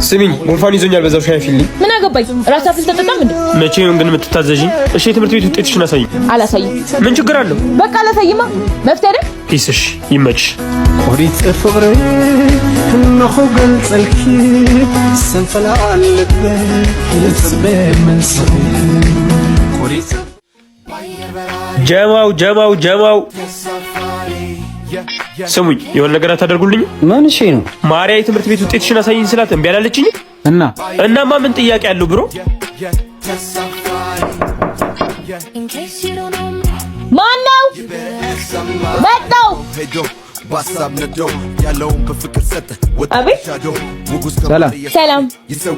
ስሚኝ ጉንፋን ይዞኛል በዛው ሻይ ፊልኝ ምን አገባኝ ራስ አፍል ተጠጣም እንዴ መቼ ነው ግን የምትታዘዥኝ እሺ የትምህርት ቤት ውጤትሽን አሳይ አላሳይም ምን ችግር አለው በቃ አላሳይማ መፍተር ፒስሽ ይመች ኦሪት ፍቅሬ እነሆ ገልጸልኪ ሰንፈላ አለበ ልጽበ መንሰብ ኦሪት ጀማው ስሙኝ የሆነ ነገር አታደርጉልኝ ምን እሺ ነው ማርያ የትምህርት ቤት ውጤትሽን አሳይኝ ስላት እምቢ አላለችኝ እናማ ምን ጥያቄ አለው ብሮ ማነው መጣው ባሳብ ነዶ ያለውን በፍቅር ሰጠ ወጣቻዶ ሰላም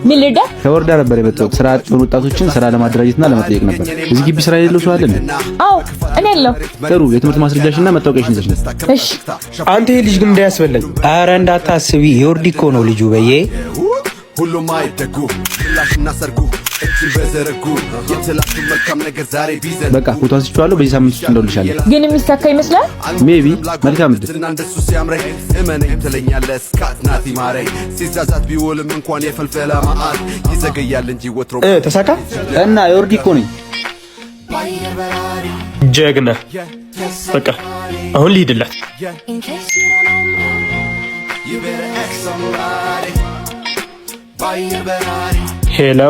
ምን ልዳ ከወርዳ ነበር የመጣሁት ስራ አጥ ወጣቶችን ስራ ለማደራጀትና ለመጠየቅ ነበር እዚህ ግቢ ስራ የሌለው ሰው አለ እንዴ አዎ እኔ አለሁ ጥሩ የትምህርት ማስረጃሽና መታወቂያሽን ይዘሽ እሺ አንተ ይሄ ልጅ ግን እንዳያስበላኝ ኧረ እንዳታስቢ የወርዲ እኮ ነው ልጁ በየ ሁሉም አይደጉ ላሽና ሰርጉ እጅ በዘረጉ የተላኩ መልካም ነገር ዛሬ ቢዘን በቃ ፎቶ አንስቼዋለሁ በዚህ ሳምንት ውስጥ እንደውልሻለሁ ግን የሚሳካ ይመስላል ሜቢ መልካም እድል እንደሱ ሲያምረኝ እመነኝ ትለኛለህ እስካት ናቲ ማረኝ ሲዛዛት ቢውልም እንኳን የፈልፈላ ማአት ይዘገያል እንጂ ወትሮ ተሳካ እና የወርዲ እኮ ነኝ ጀግና በቃ አሁን ልሂድላት ሄሎ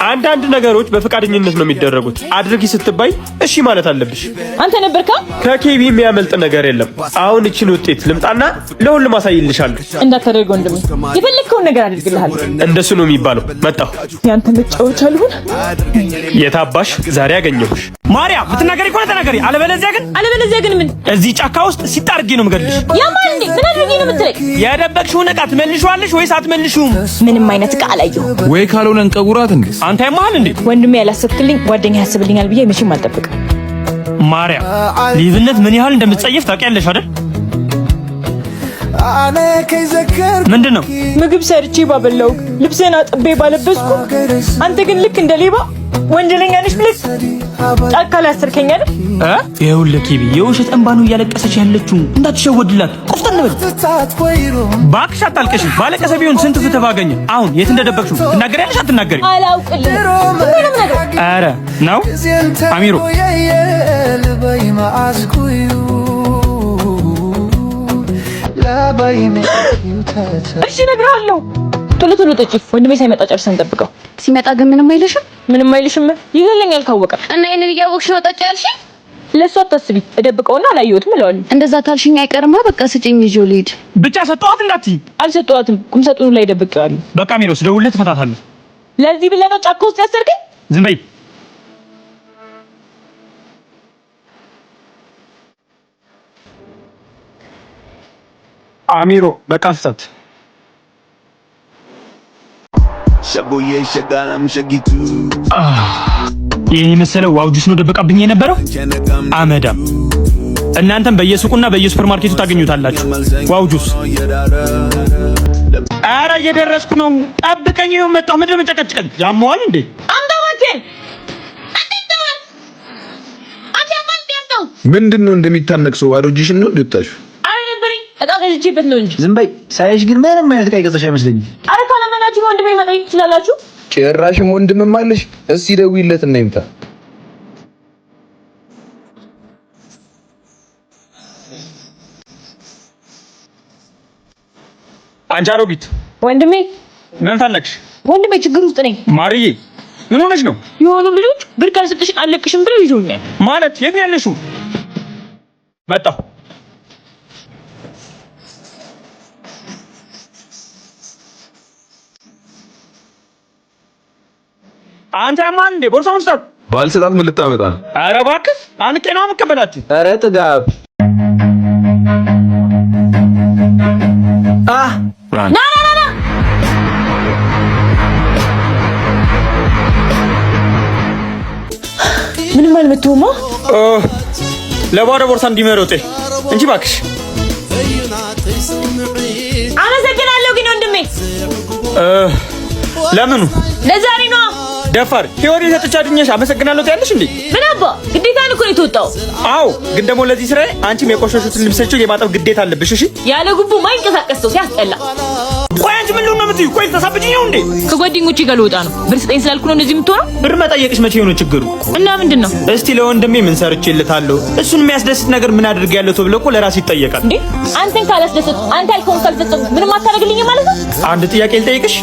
አንዳንድ ነገሮች በፈቃደኝነት ነው የሚደረጉት አድርጊ ስትባይ እሺ ማለት አለብሽ አንተ ነበርካ ከኬቢ የሚያመልጥ ነገር የለም አሁን እቺን ውጤት ልምጣና ለሁሉም አሳይልሻለሁ እንዳታደርገው እንደምን የፈለከውን ነገር አድርግልሃለሁ እንደሱ ነው የሚባለው መጣሁ ያንተ መጫወቻ ልሁን የታባሽ ዛሬ ያገኘሁሽ ማርያም ምትናገሪ እኮ ተናገሪ አለበለዚያ ግን ምን እዚህ ጫካ ውስጥ ሲጣርጊ ነው የምገልሽ ያማል እንዴ ምን አድርጊ ነው የምትለኝ ያደበቅሽውን ዕቃ ትመልሺዋለሽ ወይስ አትመልሺውም ምንም አይነት ዕቃ አላየሁም ወይ ካልሆነ እንቀጉራት እንዴ አንተ ያማል እንዴ ወንድሜ ያላሰብክልኝ ጓደኛ ያስብልኛል ብዬ መቼም አልጠብቅም ማርያም ሊብነት ምን ያህል እንደምትጸየፍ ታውቂያለሽ አይደል ምንድነው ምግብ ሰርቼ ባበላው ልብስህን አጥቤ ባለበስኩ አንተ ግን ልክ እንደ ሌባ ወንጀለኛ ነሽ ብለህ ጫካ ላይ አሰርከኝ አይደል ይኸውልህ ኪቢ የውሸት እንባ ነው እያለቀሰች ያለችው እንዳትሸወድላት ቆፍጠን በል እባክሽ አታልቅሽ ባለቀሰ ቢሆን ስንት ፍትህ ባገኘ አሁን የት እንደደበቅሽው ትናገሪያለሽ አትናገሪ አላውቅልህም ኧረ ነው አሚሮ እሺ እነግርሃለሁ ቶሎ ጠጪ ወንድሜ ሳይመጣ ጨርሰን እንጠብቀው ሲመጣ ግን ምንም አይልሽም ይገለኛል ካወቀ እና እኔን እያወቅሽ ነው ጠጪ ያልሽኝ ለሷ አታስቢ እደብቀውና አላየሁትም እለዋለሁ እንደዛ ታልሽኝ አይቀርማ በቃ ስጪኝ ይዤው ልሂድ ብቻ ሰጠኋት እንዳትዪ አልሰጠኋትም ቁም ሳጥኑ ላይ ደብቄዋለሁ በቃ ሚሮስ ደውልለት ትፈታታለህ ለዚህ ብለህ ነው ጫካ ውስጥ ያሰርከኝ ዝም በይ አሚሮ በቃ ፍታት ሸቦዬ ሸጋናም ሸጊቱ ይሄ መሰለው ዋው ጁስ ነው ደበቃብኝ የነበረው አመዳም እናንተም በየሱቁና በየሱፐርማርኬቱ ታገኙታላችሁ ዋው ጁስ ኧረ እየደረስኩ ነው ጠብቀኝ ይኸው መጣሁ ምንድን ነው የምጨቀጭቀኝ ያመዋል እንዴ ምንድነው እንደሚታነቅ ሰው ባዶ እጅሽን ነው ልጣሽ እጣቀጅበት ነው እንጂ ዝም በይ ሳይሽ ግን ምንም አይነት ዕቃ ይገዛሽ አይመስለኝም አረ ካለመናችሁ ወንድሜ መጣ ይችላልላችሁ ጭራሽም ወንድምም አለሽ እስኪ ደውይለት እና ይምጣ አንቺ አሮጊት ወንድሜ ምን ፈለግሽ ወንድሜ ችግር ውስጥ ነኝ ማርዬ ምን ሆነሽ ነው የሆኑ ልጆች ብር ካልሰጥሽ አለቅሽም ብለው ይዞኛል ማለት የት ያለሽው መጣሁ አንተ ማን እንደ ቦርሳውን ስጣት ባልሰጣት ምን ልታመጣ ኧረ እባክህ አንቄ ነው የምቀበላችሁ ኧረ ጥጋብ ና ምንም አልመጣሁማ ለባዶ ቦርሳ እንዲመሮጤ እንጂ እባክሽ አመሰግናለሁ ግን ወንድሜ ለምኑ ለዛሬ ነው ደፋር ህይወት የሰጠቻድኝሽ አመሰግናለሁ ትያለሽ እንዴ ምን አባ ግዴታን እኮ ነው የተወጣው አዎ ግን ደግሞ ለዚህ ስራ አንቺም የቆሸሹትን ልብሶችን የማጠብ ግዴታ አለብሽ እሺ ያለ ጉቡ ማይንቀሳቀስ ሰው ሲያስጠላ ቆይ አንቺ ምን ነው የምትይው? ቆይ ተሳብጂኝ ነው እንዴ? ከጓደኞቼ ጋር ልወጣ ነው። ብር ስጠኝ ስላልኩ ነው እንደዚህ የምትሆነው? ብር መጠየቅሽ መቼ ነው ችግሩ? እና ምንድነው? እስቲ ለወንድሜ ምን ሰርቼልታለሁ? እሱን የሚያስደስት ነገር ምን አድርጌያለሁ ተብሎ እኮ ለራስ ይጠየቃል እንዴ? አንተን ካላስደሰት አንተ ያልከውን ካልፈጸም ምንም አታደርግልኝ ማለት ነው? አንድ ጥያቄ ልጠይቅሽ።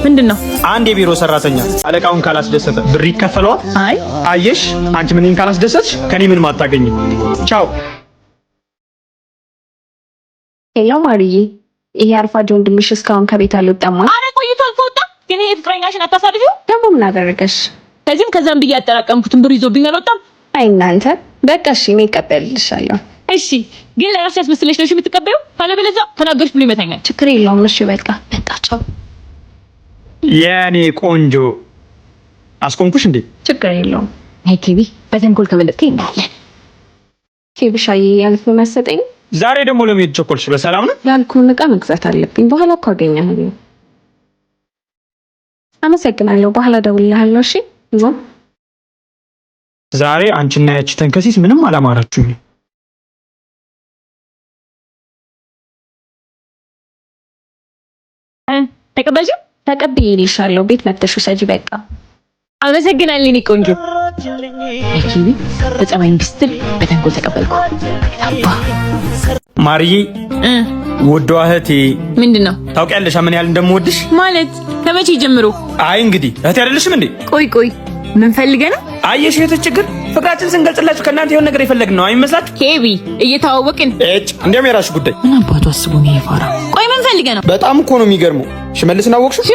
ምንድነው? አንድ የቢሮ ሰራተኛ አለቃውን ካላስደሰተ ብር ይከፈለዋል? አይ አየሽ፣ አንቺ ምንም ካላስደሰትሽ ከኔ ምንም አታገኝም። ቻው። ሄሎ ማርዬ፣ ይሄ አርፋጅ ወንድምሽ እስካሁን ከቤት አልወጣም ማለት? አረ ቆይቷል ከወጣ። ግን ይሄ ፍቅረኛሽን አታሳድጂው ደግሞ ምን አደረገሽ? ከዚህም ከዛም ብዬ ያጠራቀምኩትን ብር ይዞብኝ አልወጣም። አይ እናንተ በቃ እሺ፣ እኔ እቀበልልሻለሁ። እሺ፣ ግን ለራስሽ ያስመስለሽ ነው የምትቀበዩ? ካለበለዚያ ተናገርሽ ብሎ ይመታኛል። ችግር የለውም። እሺ በቃ ቻው። የኔ ቆንጆ አስቆምኩሽ እንዴ? ችግር የለውም። አይ ኬቢ፣ በተንኮል ከመለጥከኝ ይናለ ኬብሻዬ ያልኩ መሰጠኝ። ዛሬ ደግሞ ለምን ቸኮልሽ? በሰላም ነው? ያልኩህን ዕቃ መግዛት አለብኝ። በኋላ እኮ አገኘሃለሁ። አመሰግናለሁ። በኋላ እደውልልሃለሁ። እሺ ይዞም ዛሬ አንቺና ያቺ ተንከሲስ ምንም አላማራችሁኝ። ተቀብዬልሻለሁ። ቤት መጥተሽ ውሰጂ። በቃ አመሰግናለሁ። እኔ ቆንጆ ኬቢ፣ በጸባይ ቢስትል በተንኮል ተቀበልኩ። ማርዬ ውዷ እህቴ፣ ምንድነው? ታውቂያለሽ ምን ያህል እንደምወድሽ? ማለት ከመቼ ጀምሮ? አይ እንግዲህ እህቴ አይደለሽም እንዴ? ቆይ ምን ፈልገህ ነው? አየሽ እህቶች ችግር ፍቅራችን ስንገልጽላችሁ ከእናንተ የሆነ ነገር የፈለግን ነው አይመስላችሁ? ኬቢ እየተዋወቅን እንዲያውም የራስሽ ጉዳይ። ምን አባቱ አስቦ ነው የፋራ? ቆይ ምን ፈልገህ ነው? በጣም እኮ ነው የሚገርመው። ሽመልስን አወቅሽው?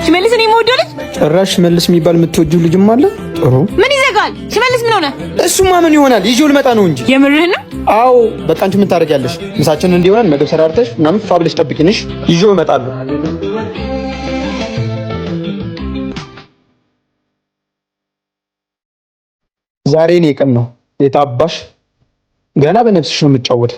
ሽመልስ እኔ የምወደው ልጅ? ጭራሽ ሽመልስ የሚባል የምትወጂው ልጅም አለ? ጥሩ። ምን ይዘጋል? ሽመልስ ምን ሆነ? እሱማ ምን ይሆናል? ይዤው ልመጣ ነው እንጂ። የምርህን ነው? አዎ። በቃ አንቺ ምን ታደርጊያለሽ? ምሳችንን እንዲሆነን ምግብ ሰራርተሽ ምናምን ፋብለሽ ጠብቂንሽ፣ ይዤው እመጣለሁ። ዛሬ እኔ ቀን ነው የታባሽ። ገና በነፍስሽ ነው የምትጫወት።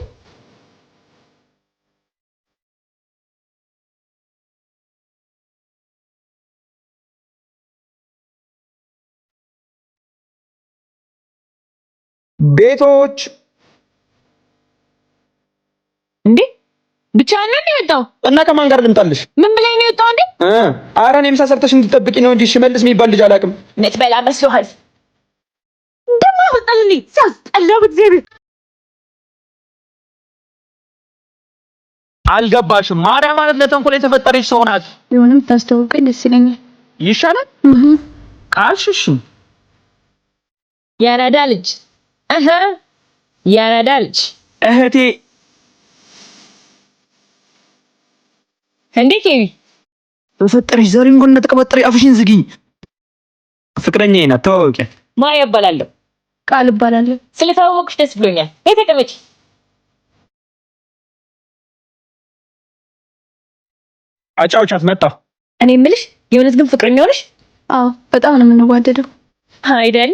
ቤቶች እንዴ ብቻህን ነው የወጣው? እና ከማን ጋር ልምጣልሽ? ምን ብለኝ ነው የወጣው እንዴ? ኧረ እኔ ምሳ ሰርተሽ እንድትጠብቂ ነው እንጂ ሽመልስ የሚባል ልጅ አላውቅም። ነጭ በላ መስሎሃል? ደማ ወጣልኝ ሲያስጠላው እግዚአብሔር። አልገባሽም? ማርያም ማለት ለተንኮል የተፈጠረች ሰው ናት። ቢሆንም ታስተዋውቀኝ ደስ ይለኛል። ይሻላል ካልሽሽ። ያራዳ ልጅ ያራዳ ልጅ እህቴ እንዴ ኬቢ፣ በፈጠረሽ ዛሬ እንኳን እንደተቀበጠረ አፍሽን ዝጊኝ። ፍቅረኛዬ ናት፣ ተዋወቂያት። ማያ እባላለሁ። ቃል እባላለሁ። ስለተዋወቅሽ ደስ ብሎኛል። የት ተቀመጪ። አጫውቻት መጣሁ። እኔ የምልሽ የእውነት ግን ፍቅረኛ ሆነሽ? አዎ በጣም ነው የምንዋደደው። አይደል?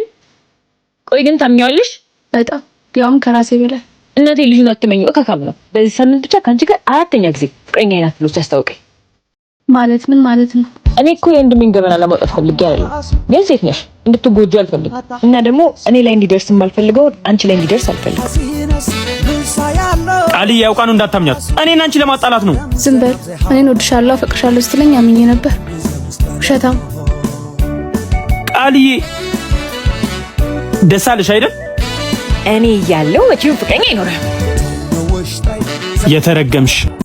ቆይ ግን ታምኛለሽ? በጣም ያውም ከራሴ በላይ። እናቴ ልጁን አትመኙ እካካም ነው። በዚህ ሳምንት ብቻ ካንቺ ጋር አራተኛ ጊዜ ፍቅረኛ ናት ብሎ ሲያስታውቀኝ። ማለት ምን ማለት ነው? እኔ እኮ የወንድሜን ገበና ለማውጣት ፈልጌ አይደለም፣ ግን ሴት ነሽ እንድትጎጂ አልፈልግም። እና ደግሞ እኔ ላይ እንዲደርስ የማልፈልገው አንቺ ላይ እንዲደርስ አልፈልግም። ቃልዬ ያውቃኑ እንዳታምኛት። እኔና አንቺ ለማጣላት ነው። ዝም በል። እኔን ወድሻለሁ አፈቅርሻለሁ ስትለኝ አምኜ ነበር። ውሸታም። ቃልዬ ደስ አለሽ አይደል? እኔ እያለሁ መቼም ፍቅረኛ አይኖርም። የተረገምሽ